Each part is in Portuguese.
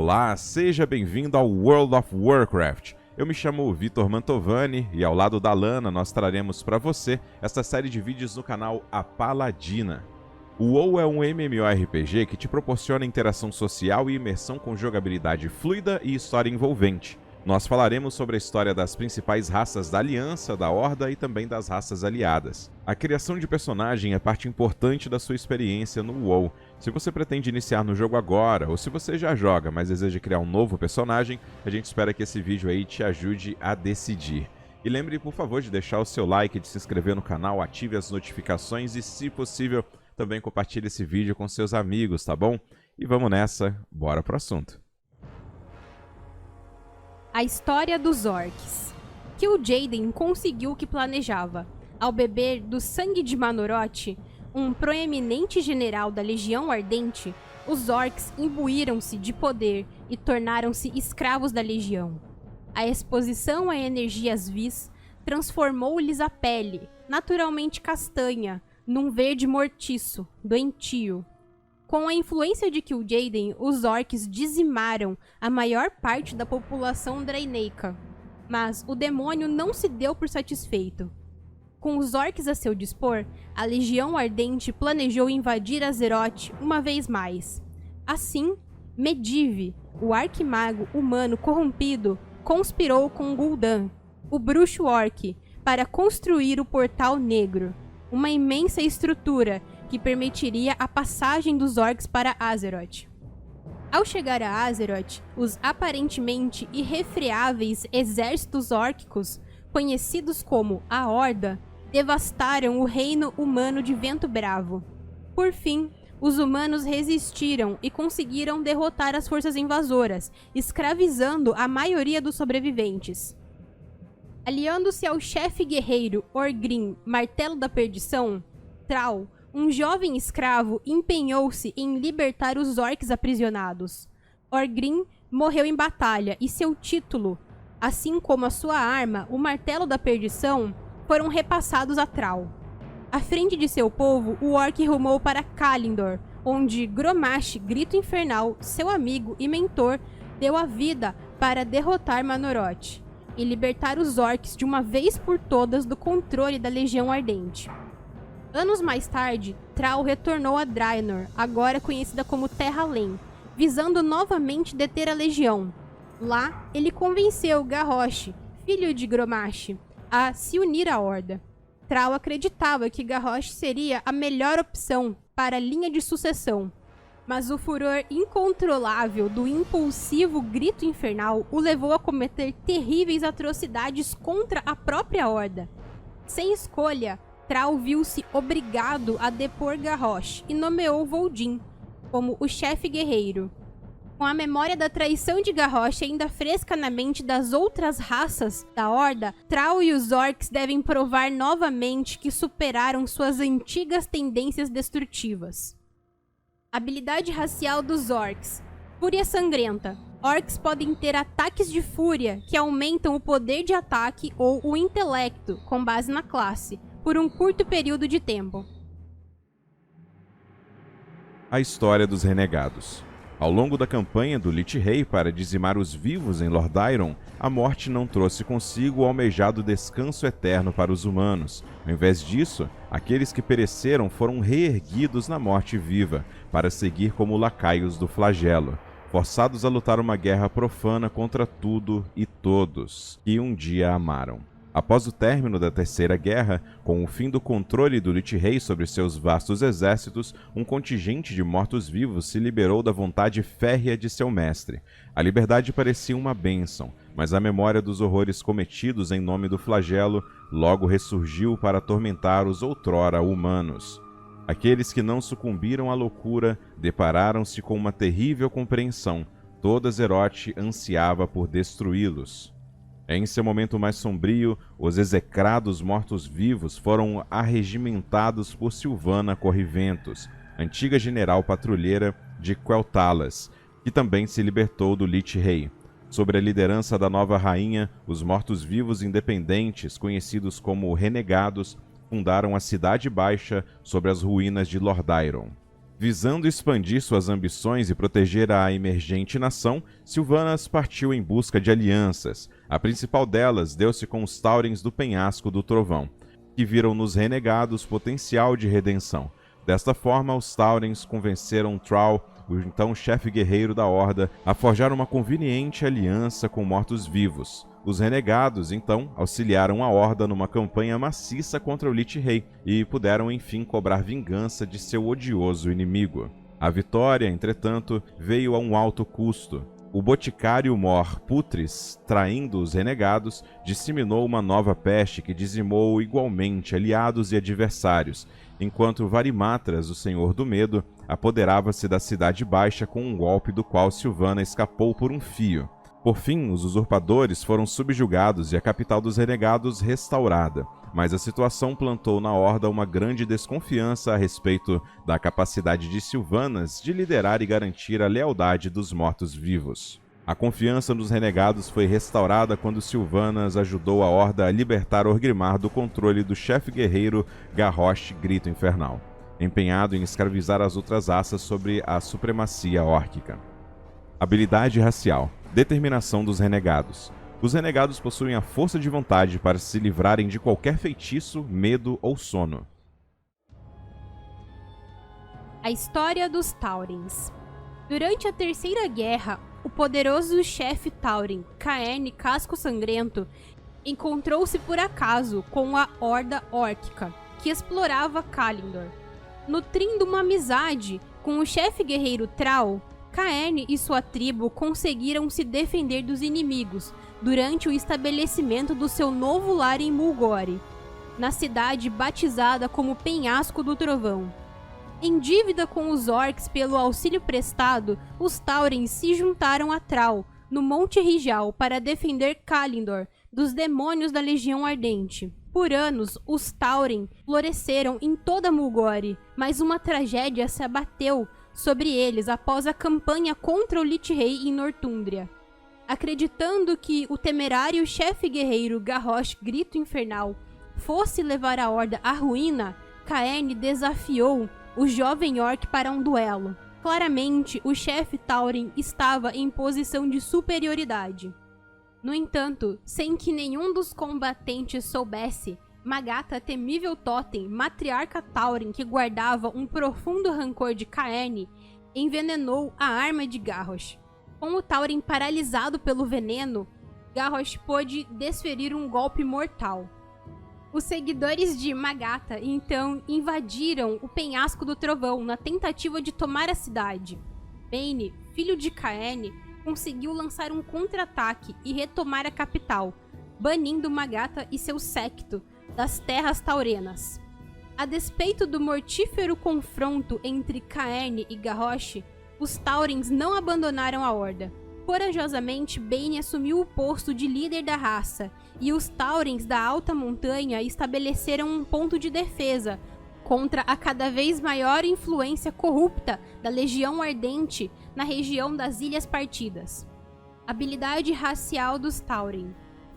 Olá, seja bem-vindo ao World of Warcraft. Eu me chamo Vitor Mantovani e ao lado da Lana nós traremos para você esta série de vídeos no canal A Paladina. O WoW é um MMORPG que te proporciona interação social e imersão com jogabilidade fluida e história envolvente. Nós falaremos sobre a história das principais raças da Aliança, da Horda e também das raças aliadas. A criação de personagem é parte importante da sua experiência no WoW. Se você pretende iniciar no jogo agora, ou se você já joga, mas deseja criar um novo personagem, a gente espera que esse vídeo aí te ajude a decidir. E lembre, por favor, de deixar o seu like, de se inscrever no canal, ative as notificações e, se possível, também compartilhe esse vídeo com seus amigos, tá bom? E vamos nessa, bora pro assunto. A história dos orcs. Kil'jaeden conseguiu o que planejava. Ao beber do sangue de Manoroth, um proeminente general da Legião Ardente, os orcs imbuíram-se de poder e tornaram-se escravos da Legião. A exposição a energias vis transformou-lhes a pele, naturalmente castanha, num verde mortiço, doentio. Com a influência de Kil'jaeden, os orcs dizimaram a maior parte da população draeneica. Mas o demônio não se deu por satisfeito. Com os orcs a seu dispor, a Legião Ardente planejou invadir Azeroth uma vez mais. Assim, Medivh, o arquimago humano corrompido, conspirou com Gul'dan, o bruxo orc, para construir o Portal Negro, uma imensa estrutura que permitiria a passagem dos orcs para Azeroth. Ao chegar a Azeroth, os aparentemente irrefreáveis exércitos órquicos, conhecidos como a Horda, devastaram o reino humano de Vento Bravo. Por fim, os humanos resistiram e conseguiram derrotar as forças invasoras, escravizando a maioria dos sobreviventes. Aliando-se ao chefe guerreiro Orgrim, Martelo da Perdição, Thrall, um jovem escravo, empenhou-se em libertar os orcs aprisionados. Orgrim morreu em batalha e seu título, assim como a sua arma, o Martelo da Perdição, foram repassados a Thrall. À frente de seu povo, o orc rumou para Kalimdor, onde Grommash, Grito Infernal, seu amigo e mentor, deu a vida para derrotar Manoroth e libertar os orcs de uma vez por todas do controle da Legião Ardente. Anos mais tarde, Thrall retornou a Draenor, agora conhecida como Terra-Além, visando novamente deter a Legião. Lá, ele convenceu Garrosh, filho de Grommash, a se unir à Horda. Thrall acreditava que Garrosh seria a melhor opção para a linha de sucessão, mas o furor incontrolável do impulsivo Grito Infernal o levou a cometer terríveis atrocidades contra a própria Horda. Sem escolha, Thrall viu-se obrigado a depor Garrosh e nomeou Vol'jin como o chefe guerreiro. Com a memória da traição de Garrosh ainda fresca na mente das outras raças da Horda, Thrall e os orcs devem provar novamente que superaram suas antigas tendências destrutivas. Habilidade racial dos orcs. Fúria sangrenta. Orcs podem ter ataques de fúria que aumentam o poder de ataque ou o intelecto, com base na classe, por um curto período de tempo. A história dos renegados. Ao longo da campanha do Lich Rei para dizimar os vivos em Lordaeron, a morte não trouxe consigo o almejado descanso eterno para os humanos. Ao invés disso, aqueles que pereceram foram reerguidos na morte viva, para seguir como lacaios do flagelo, forçados a lutar uma guerra profana contra tudo e todos que um dia amaram. Após o término da Terceira Guerra, com o fim do controle do Lich Rei sobre seus vastos exércitos, um contingente de mortos-vivos se liberou da vontade férrea de seu mestre. A liberdade parecia uma bênção, mas a memória dos horrores cometidos em nome do flagelo logo ressurgiu para atormentar os outrora humanos. Aqueles que não sucumbiram à loucura depararam-se com uma terrível compreensão. Toda Azeroth ansiava por destruí-los. Em seu momento mais sombrio, os execrados mortos-vivos foram arregimentados por Sylvana Corriventos, antiga general patrulheira de Quel'Thalas, que também se libertou do Lich Rei. Sob a liderança da nova rainha, os mortos-vivos independentes, conhecidos como Renegados, fundaram a Cidade Baixa sobre as ruínas de Lordaeron. Visando expandir suas ambições e proteger a emergente nação, Sylvanas partiu em busca de alianças. A principal delas deu-se com os Taurens do Penhasco do Trovão, que viram nos renegados potencial de redenção. Desta forma, os Taurens convenceram Thrall, o então chefe guerreiro da Horda, a forjar uma conveniente aliança com mortos-vivos. Os renegados, então, auxiliaram a Horda numa campanha maciça contra o Lich Rei e puderam, enfim, cobrar vingança de seu odioso inimigo. A vitória, entretanto, veio a um alto custo. O boticário Mor Putris, traindo os renegados, disseminou uma nova peste que dizimou igualmente aliados e adversários, enquanto Varimatras, o Senhor do Medo, apoderava-se da Cidade Baixa com um golpe do qual Sylvana escapou por um fio. Por fim, os usurpadores foram subjugados e a capital dos renegados restaurada, mas a situação plantou na Horda uma grande desconfiança a respeito da capacidade de Sylvanas de liderar e garantir a lealdade dos mortos-vivos. A confiança nos renegados foi restaurada quando Sylvanas ajudou a Horda a libertar Orgrimmar do controle do chefe guerreiro Garrosh Grito Infernal, empenhado em escravizar as outras raças sobre a supremacia órquica. Habilidade racial. Determinação dos renegados. Os renegados possuem a força de vontade para se livrarem de qualquer feitiço, medo ou sono. A história dos Taurens. Durante a Terceira Guerra, o poderoso chefe Tauren, Caerne Casco Sangrento, encontrou-se por acaso com a Horda Órquica, que explorava Kalimdor. Nutrindo uma amizade com o chefe guerreiro Thrall, Caerne e sua tribo conseguiram se defender dos inimigos durante o estabelecimento do seu novo lar em Mulgore, na cidade batizada como Penhasco do Trovão. Em dívida com os orcs pelo auxílio prestado, os Taurens se juntaram a Thrall, no Monte Rijal, para defender Kalimdor dos demônios da Legião Ardente. Por anos, os Tauren floresceram em toda Mulgore, mas uma tragédia se abateu sobre eles após a campanha contra o Lich Rei em Nortúndria. Acreditando que o temerário chefe guerreiro Garrosh Grito Infernal fosse levar a Horda à ruína, Caerne desafiou o jovem orc para um duelo. Claramente, o chefe Tauren estava em posição de superioridade. No entanto, sem que nenhum dos combatentes soubesse, Magata, temível totem, matriarca Tauren que guardava um profundo rancor de Caerne, envenenou a arma de Garrosh. Com o Tauren paralisado pelo veneno, Garrosh pôde desferir um golpe mortal. Os seguidores de Magata, então, invadiram o Penhasco do Trovão na tentativa de tomar a cidade. Bane, filho de Caerne, conseguiu lançar um contra-ataque e retomar a capital, banindo Magata e seu séquito das terras taurenas. A despeito do mortífero confronto entre Caerne e Garrosh, os Taurens não abandonaram a Horda. Corajosamente, Bane assumiu o posto de líder da raça, e os Taurens da Alta Montanha estabeleceram um ponto de defesa contra a cada vez maior influência corrupta da Legião Ardente na região das Ilhas Partidas. Habilidade racial dos Tauren.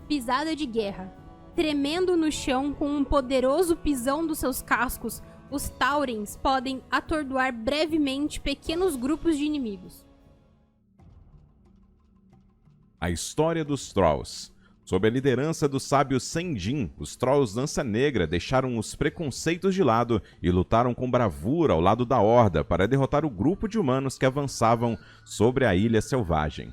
Pisada de guerra. Tremendo no chão com um poderoso pisão dos seus cascos, os Taurens podem atordoar brevemente pequenos grupos de inimigos. A história dos Trolls. Sob a liderança do sábio Sendin, os Trolls Lança Negra deixaram os preconceitos de lado e lutaram com bravura ao lado da Horda para derrotar o grupo de humanos que avançavam sobre a Ilha Selvagem.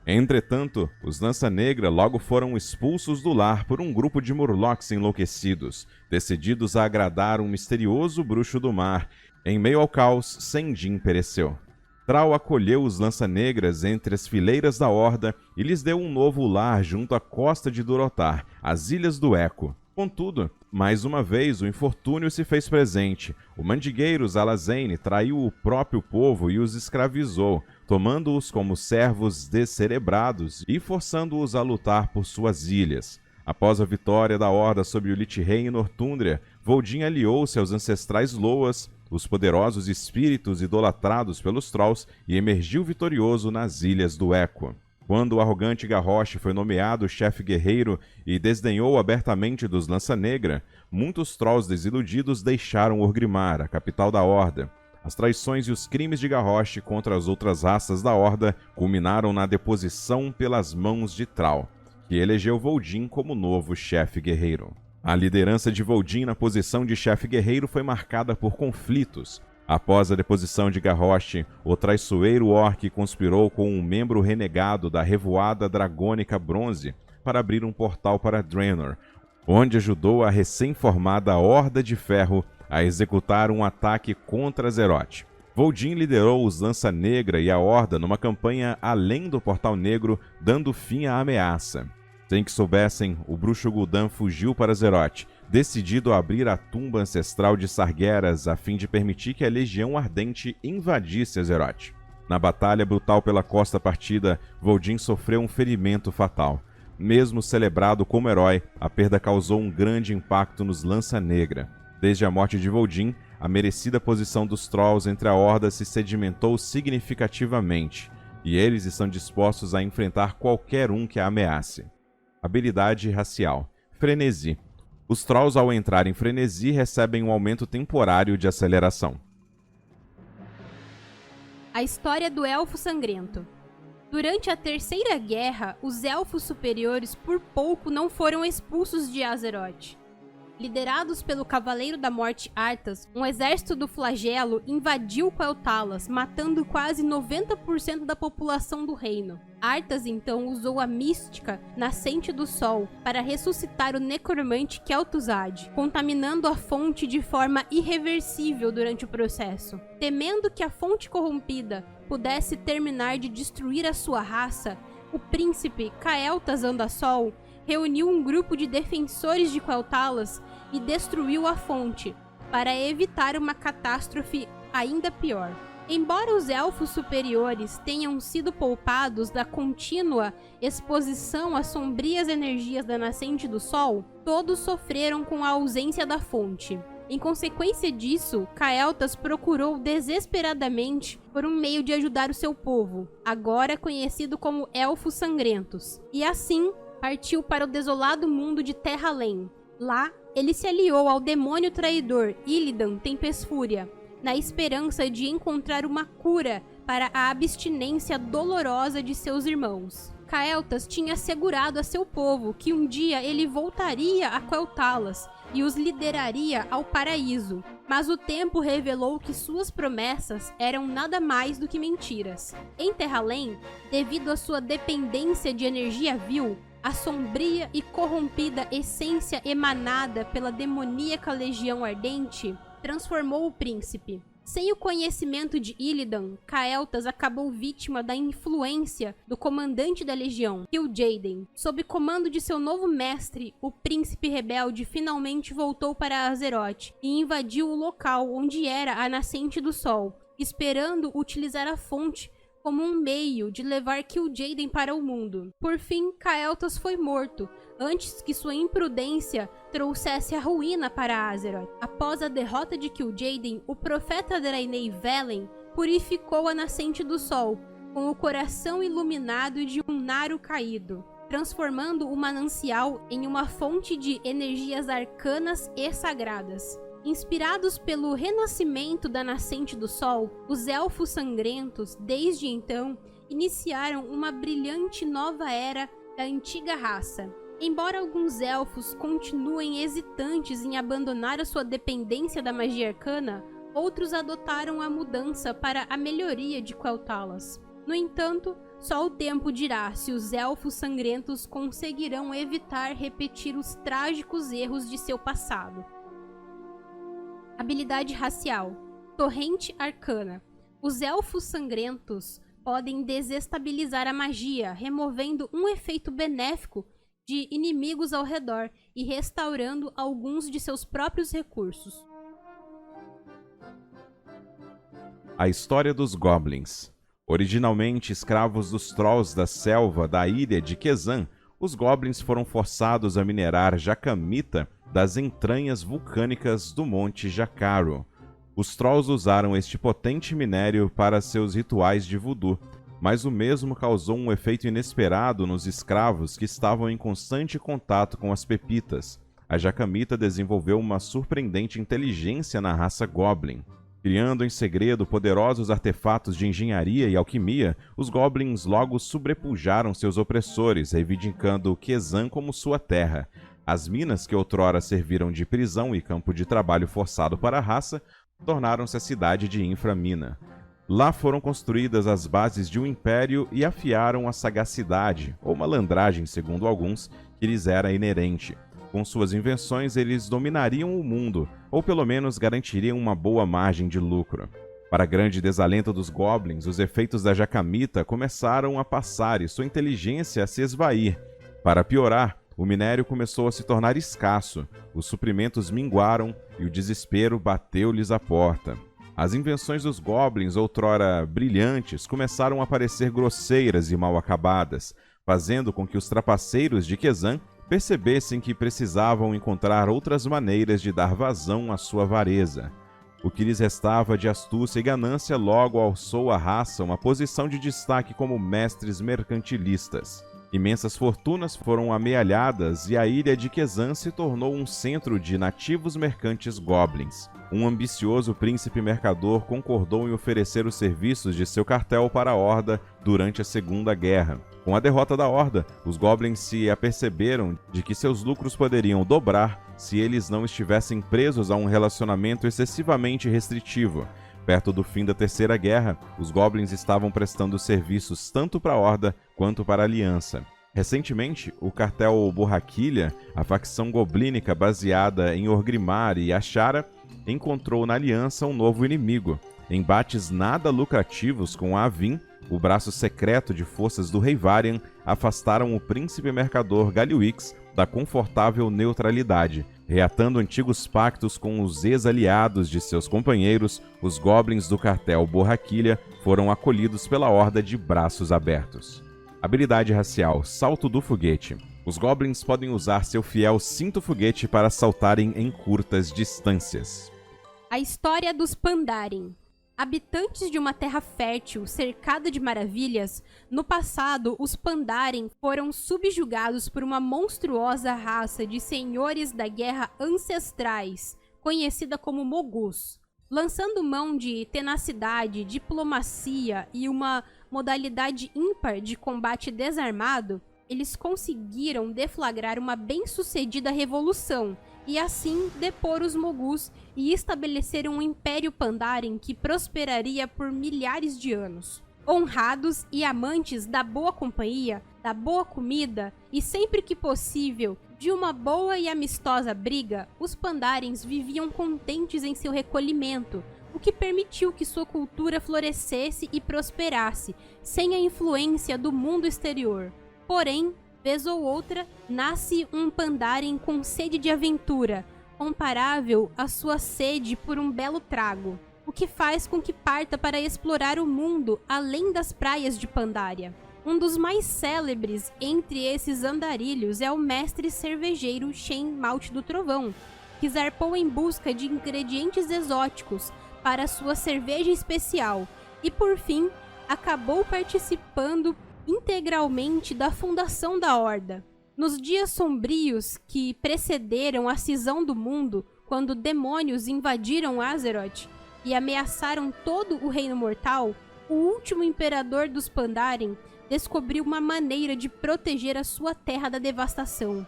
Entretanto, os Lança Negra logo foram expulsos do lar por um grupo de Murlocs enlouquecidos, decididos a agradar um misterioso bruxo do mar. Em meio ao caos, Sendin pereceu. Thrall acolheu os Lança-Negras entre as fileiras da Horda e lhes deu um novo lar junto à costa de Durotar, as Ilhas do Eco. Contudo, mais uma vez o infortúnio se fez presente. O mandigueiro Zalazane traiu o próprio povo e os escravizou, tomando-os como servos descerebrados e forçando-os a lutar por suas ilhas. Após a vitória da Horda sobre o Lich Rei em Nortúndria, Voldin aliou-se aos ancestrais Loas, os poderosos espíritos idolatrados pelos Trolls, e emergiu vitorioso nas Ilhas do Eco. Quando o arrogante Garrosh foi nomeado chefe guerreiro e desdenhou abertamente dos Lança Negra, muitos Trolls desiludidos deixaram Orgrimmar, a capital da Horda. As traições e os crimes de Garrosh contra as outras raças da Horda culminaram na deposição pelas mãos de Thrall, que elegeu Voldin como novo chefe guerreiro. A liderança de Voldin na posição de chefe guerreiro foi marcada por conflitos. Após a deposição de Garrosh, o traiçoeiro orc conspirou com um membro renegado da Revoada Dragônica Bronze para abrir um portal para Draenor, onde ajudou a recém-formada Horda de Ferro a executar um ataque contra Azeroth. Voldin liderou os Lança Negra e a Horda numa campanha além do Portal Negro, dando fim à ameaça. Sem que soubessem, o bruxo Gul'dan fugiu para Azeroth, decidido a abrir a tumba ancestral de Sargeras a fim de permitir que a Legião Ardente invadisse Azeroth. Na batalha brutal pela Costa Partida, Voldin sofreu um ferimento fatal. Mesmo celebrado como herói, a perda causou um grande impacto nos Lança Negra. Desde a morte de Voldin, a merecida posição dos Trolls entre a Horda se sedimentou significativamente, e eles estão dispostos a enfrentar qualquer um que a ameace. Habilidade racial: Frenesi. Os Trolls, ao entrar em Frenesi, recebem um aumento temporário de aceleração. A história do Elfo Sangrento. Durante a Terceira Guerra, os Elfos Superiores por pouco não foram expulsos de Azeroth. Liderados pelo Cavaleiro da Morte Arthas, um exército do Flagelo invadiu Quel'Thalas, matando quase 90% da população do reino. Arthas então usou a mística Nascente do Sol para ressuscitar o necromante Kel'Thuzad, contaminando a fonte de forma irreversível durante o processo. Temendo que a fonte corrompida pudesse terminar de destruir a sua raça, o príncipe Cael'thas Andasol reuniu um grupo de defensores de Quel'Thalas e destruiu a fonte, para evitar uma catástrofe ainda pior. Embora os Elfos Superiores tenham sido poupados da contínua exposição às sombrias energias da Nascente do Sol, todos sofreram com a ausência da fonte. Em consequência disso, Cael'thas procurou desesperadamente por um meio de ajudar o seu povo, agora conhecido como Elfos Sangrentos, e assim partiu para o desolado mundo de Terra-Além. Lá, ele se aliou ao demônio traidor Illidan Tempestfúria, na esperança de encontrar uma cura para a abstinência dolorosa de seus irmãos. Cael'thas tinha assegurado a seu povo que um dia ele voltaria a Quel'Thalas e os lideraria ao paraíso, mas o tempo revelou que suas promessas eram nada mais do que mentiras. Em Terra-Além, devido à sua dependência de energia vil, a sombria e corrompida essência emanada pela demoníaca Legião Ardente transformou o príncipe. Sem o conhecimento de Illidan, Cael'thas acabou vítima da influência do comandante da legião, Kil'jaeden. Sob comando de seu novo mestre, o príncipe rebelde finalmente voltou para Azeroth e invadiu o local onde era a Nascente do Sol, esperando utilizar a fonte como um meio de levar Kil'jaeden para o mundo. Por fim, Cael'thas foi morto, antes que sua imprudência trouxesse a ruína para Azeroth. Após a derrota de Kil'jaeden, o profeta Draenei Velen purificou a Nascente do Sol, com o coração iluminado de um Naru caído, transformando o manancial em uma fonte de energias arcanas e sagradas. Inspirados pelo renascimento da Nascente do Sol, os Elfos Sangrentos, desde então, iniciaram uma brilhante nova era da antiga raça. Embora alguns elfos continuem hesitantes em abandonar a sua dependência da magia arcana, outros adotaram a mudança para a melhoria de Quel'Thalas. No entanto, só o tempo dirá se os Elfos Sangrentos conseguirão evitar repetir os trágicos erros de seu passado. Habilidade racial: Torrente Arcana. Os Elfos Sangrentos podem desestabilizar a magia, removendo um efeito benéfico de inimigos ao redor e restaurando alguns de seus próprios recursos. A história dos Goblins. Originalmente escravos dos Trolls da selva da ilha de Kezan, os Goblins foram forçados a minerar jacamita das entranhas vulcânicas do Monte Jacaro. Os Trolls usaram este potente minério para seus rituais de voodoo, mas o mesmo causou um efeito inesperado nos escravos que estavam em constante contato com as pepitas. A jacamita desenvolveu uma surpreendente inteligência na raça Goblin. Criando em segredo poderosos artefatos de engenharia e alquimia, os Goblins logo sobrepujaram seus opressores, reivindicando Kezan como sua terra. As minas que outrora serviram de prisão e campo de trabalho forçado para a raça, tornaram-se a cidade de Inframina. Lá foram construídas as bases de um império e afiaram a sagacidade, ou malandragem segundo alguns, que lhes era inerente. Com suas invenções, eles dominariam o mundo, ou pelo menos garantiriam uma boa margem de lucro. Para grande desalento dos Goblins, os efeitos da jacamita começaram a passar e sua inteligência a se esvair. Para piorar, o minério começou a se tornar escasso, os suprimentos minguaram e o desespero bateu-lhes à porta. As invenções dos Goblins, outrora brilhantes, começaram a parecer grosseiras e mal acabadas, fazendo com que os trapaceiros de Kezan percebessem que precisavam encontrar outras maneiras de dar vazão à sua avareza. O que lhes restava de astúcia e ganância logo alçou à raça uma posição de destaque como mestres mercantilistas. Imensas fortunas foram amealhadas e a ilha de Kezan se tornou um centro de nativos mercantes goblins. Um ambicioso príncipe mercador concordou em oferecer os serviços de seu cartel para a Horda durante a Segunda Guerra. Com a derrota da Horda, os Goblins se aperceberam de que seus lucros poderiam dobrar se eles não estivessem presos a um relacionamento excessivamente restritivo. Perto do fim da Terceira Guerra, os Goblins estavam prestando serviços tanto para a Horda quanto para a Aliança. Recentemente, o cartel Borraquilha, a facção goblínica baseada em Orgrimmar e Ashara, encontrou na Aliança um novo inimigo. Embates nada lucrativos com a Avin, o braço secreto de forças do Rei Varian, afastaram o príncipe mercador Galliwix da confortável neutralidade. Reatando antigos pactos com os ex-aliados de seus companheiros, os Goblins do cartel Borraquilha foram acolhidos pela Horda de braços abertos. Habilidade racial: Salto do Foguete. Os Goblins podem usar seu fiel cinto foguete para saltarem em curtas distâncias. A história dos Pandaren. Habitantes de uma terra fértil cercada de maravilhas, no passado os Pandaren foram subjugados por uma monstruosa raça de senhores da guerra ancestrais, conhecida como Mogus. Lançando mão de tenacidade, diplomacia e uma modalidade ímpar de combate desarmado, eles conseguiram deflagrar uma bem-sucedida revolução e assim depor os Mogus e estabelecer um império Pandaren que prosperaria por milhares de anos. Honrados e amantes da boa companhia, da boa comida e, sempre que possível, de uma boa e amistosa briga, os Pandarens viviam contentes em seu recolhimento, o que permitiu que sua cultura florescesse e prosperasse, sem a influência do mundo exterior. Porém, vez ou outra, nasce um Pandaren com sede de aventura, comparável à sua sede por um belo trago, o que faz com que parta para explorar o mundo além das praias de Pandaria. Um dos mais célebres entre esses andarilhos é o mestre cervejeiro Shen Malte do Trovão, que zarpou em busca de ingredientes exóticos para sua cerveja especial e, por fim, acabou participando integralmente da fundação da Horda. Nos dias sombrios que precederam a cisão do mundo, quando demônios invadiram Azeroth e ameaçaram todo o Reino Mortal, o último imperador dos Pandaren descobriu uma maneira de proteger a sua terra da devastação.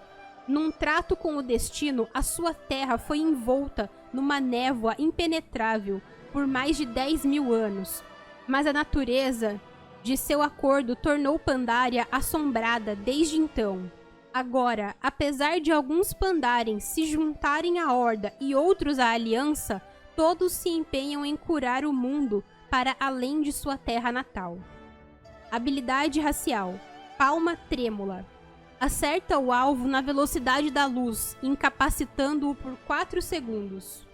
Num trato com o destino, a sua terra foi envolta numa névoa impenetrável por mais de 10.000 anos. Mas a natureza de seu acordo tornou Pandaria assombrada desde então. Agora, apesar de alguns Pandaren se juntarem à Horda e outros à Aliança, todos se empenham em curar o mundo para além de sua terra natal. Habilidade racial: Palma Trêmula. Acerta o alvo na velocidade da luz, incapacitando-o por 4 segundos.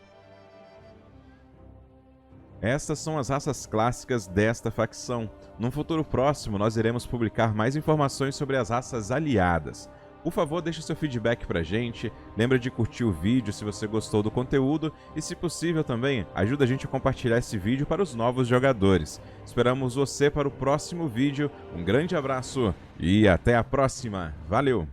Estas são as raças clássicas desta facção. Num futuro próximo, nós iremos publicar mais informações sobre as raças aliadas. Por favor, deixe seu feedback pra gente, lembra de curtir o vídeo se você gostou do conteúdo e, se possível também, ajuda a gente a compartilhar esse vídeo para os novos jogadores. Esperamos você para o próximo vídeo, um grande abraço e até a próxima. Valeu!